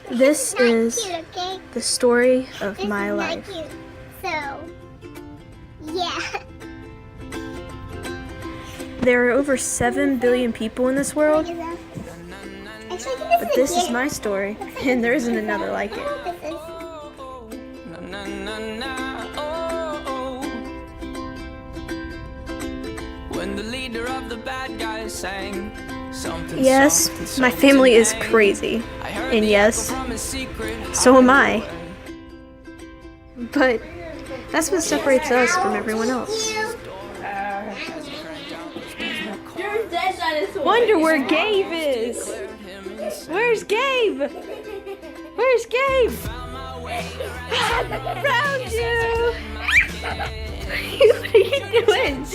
This is the story of my life. So, yeah. There are over 7 billion people in this world, but this is my story, and there isn't another like it. Yes, my family is crazy, and yes, so am I. But that's what separates us from everyone else. Wonder where Gabe is. Where's Gabe? Where's Gabe? Found you. What are you doing?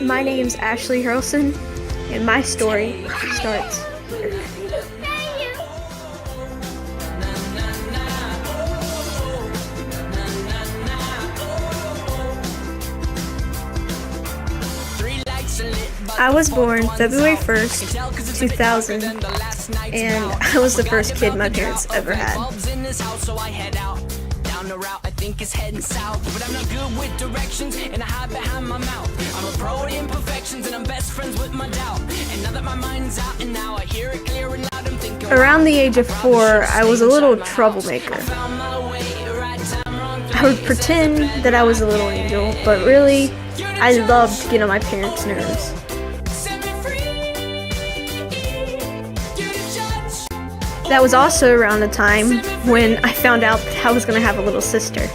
My name's Ashley Harrelson, and my story starts here. I was born February 1st, 2000, and I was the first kid my parents ever had. The route I think is heading south, but I'm not good with directions and I hide behind my mouth. I'm a pro at imperfections and I'm best friends with my doubt. And now that my mind's out and now I hear it clear and loud, I'm thinking. Around the age of 4, I was a little troublemaker. I would pretend that I was a little angel, but really, I loved to get on my parents' nerves. That was also around the time when I found out that I was going to have a little sister.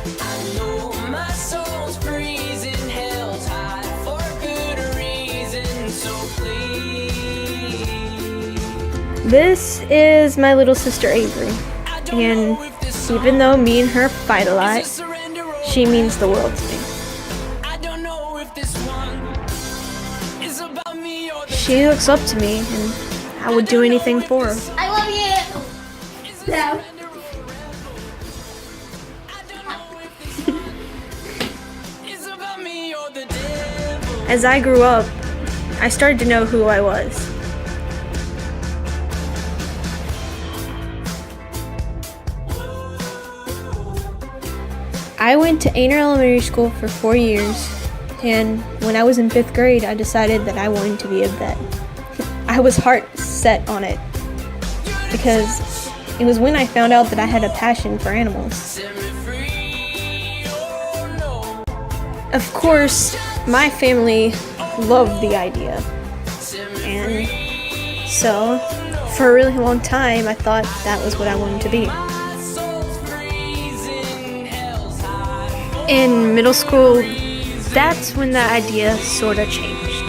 This is my little sister Avery, and even though me and her fight a lot, she means the world to me. She looks up to me, and I would do anything for her. I love you. No. As I grew up, I started to know who I was. I went to Aner Elementary School for 4 years, and when I was in 5th grade, I decided that I wanted to be a vet. I was heart set on it, because it was when I found out that I had a passion for animals. Of course, my family loved the idea. And so, for a really long time, I thought that was what I wanted to be. In middle school, that's when the idea sort of changed.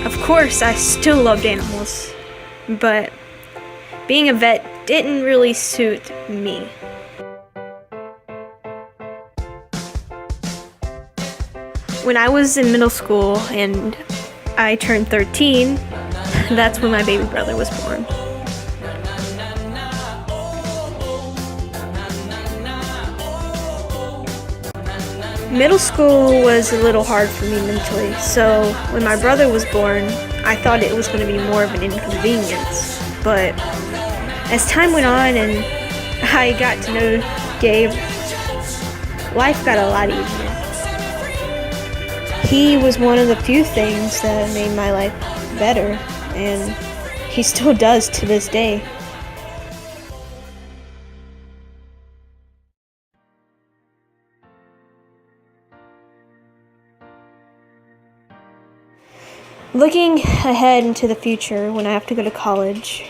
Of course, I still loved animals, but being a vet didn't really suit me. When I was in middle school and I turned 13, that's when my baby brother was born. Middle school was a little hard for me mentally, so when my brother was born, I thought it was going to be more of an inconvenience, but as time went on and I got to know Gabe, life got a lot easier. He was one of the few things that made my life better, and he still does to this day. Looking ahead into the future when I have to go to college,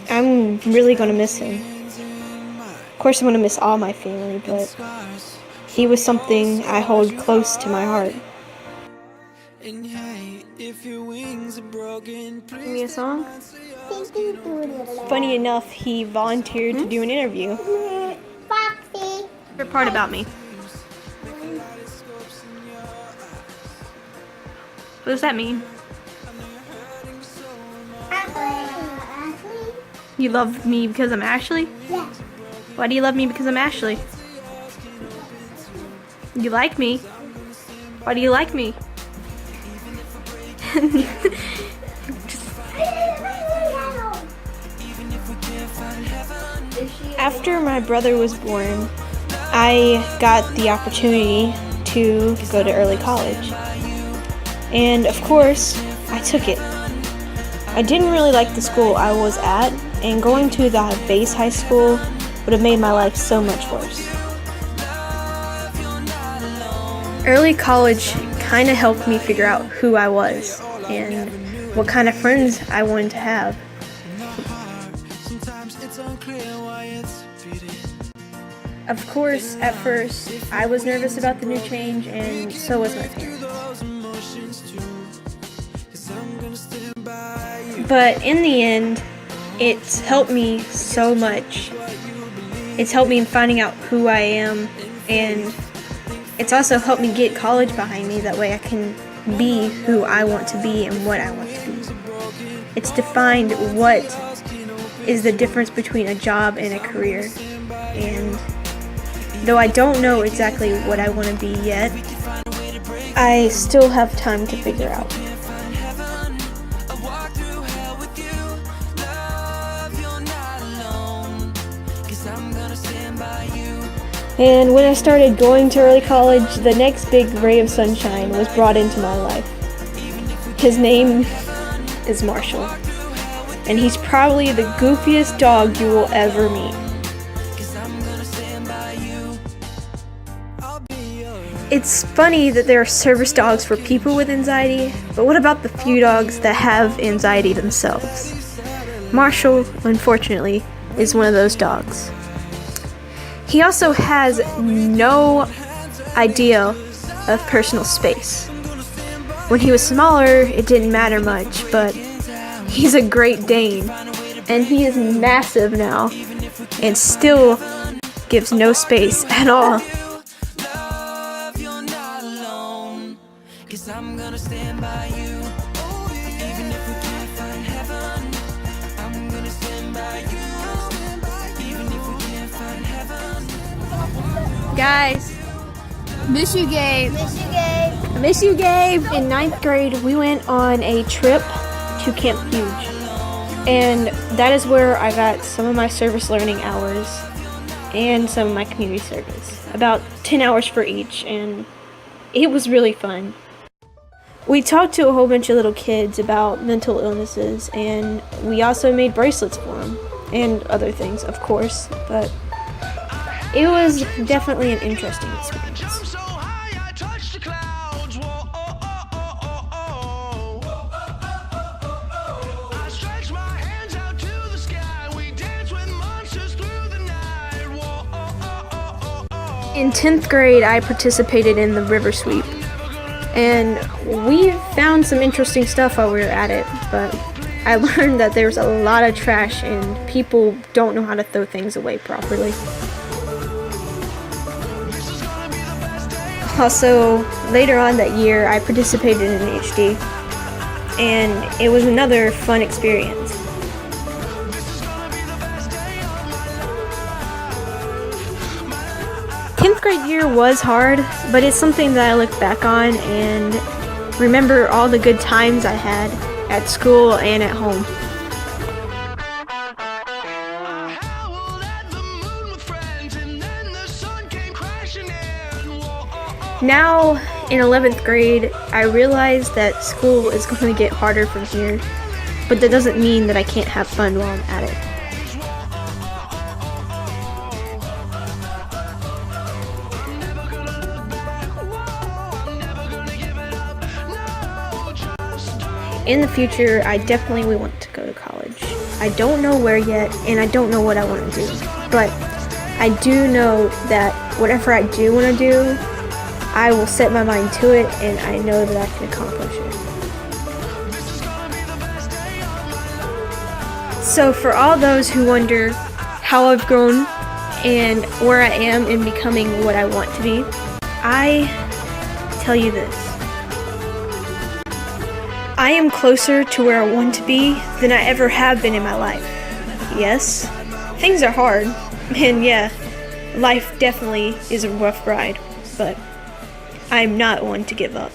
I'm really going to miss him. Of course, I'm going to miss all my family, but he was something I hold close to my heart. Give me a song? Funny enough, he volunteered to do an interview. Foxy. Favorite part about me? What does that mean? You love me because I'm Ashley? Yeah. Why do you love me because I'm Ashley? You like me? Why do you like me? After my brother was born, I got the opportunity to go to early college. And of course, I took it. I didn't really like the school I was at, and going to the base high school would have made my life so much worse. Early college kind of helped me figure out who I was and what kind of friends I wanted to have. Of course, at first, I was nervous about the new change, and so was my parents. But in the end, it's helped me so much. It's helped me in finding out who I am, and it's also helped me get college behind me. That way I can be who I want to be and what I want to be. It's defined what is the difference between a job and a career. And though I don't know exactly what I want to be yet, I still have time to figure out. And when I started going to early college, the next big ray of sunshine was brought into my life. His name is Marshall, and he's probably the goofiest dog you will ever meet. It's funny that there are service dogs for people with anxiety, but what about the few dogs that have anxiety themselves? Marshall, unfortunately, is one of those dogs. He also has no idea of personal space. When he was smaller, it didn't matter much, but he's a Great Dane, and he is massive now, and still gives no space at all. Guys, miss you, Gabe. Miss you, Gabe. I miss you, Gabe. In 9th grade, we went on a trip to Camp Huge, and that is where I got some of my service learning hours and some of my community service, about 10 hours for each, and it was really fun. We talked to a whole bunch of little kids about mental illnesses, and we also made bracelets for them, and other things, of course, but it was definitely an interesting experience. In 10th grade, I participated in the river sweep, and we found some interesting stuff while we were at it, but I learned that there's a lot of trash and people don't know how to throw things away properly. Also, later on that year, I participated in HD, and it was another fun experience. Tenth grade year was hard, but it's something that I look back on and remember all the good times I had at school and at home. Now, in 11th grade, I realized that school is going to get harder from here, but that doesn't mean that I can't have fun while I'm at it. In the future, I definitely want to go to college. I don't know where yet, and I don't know what I want to do, but I do know that whatever I do want to do, I will set my mind to it, and I know that I can accomplish it. So for all those who wonder how I've grown and where I am in becoming what I want to be, I tell you this. I am closer to where I want to be than I ever have been in my life. yes, things are hard, and yeah, life definitely is a rough ride, but I'm not one to give up.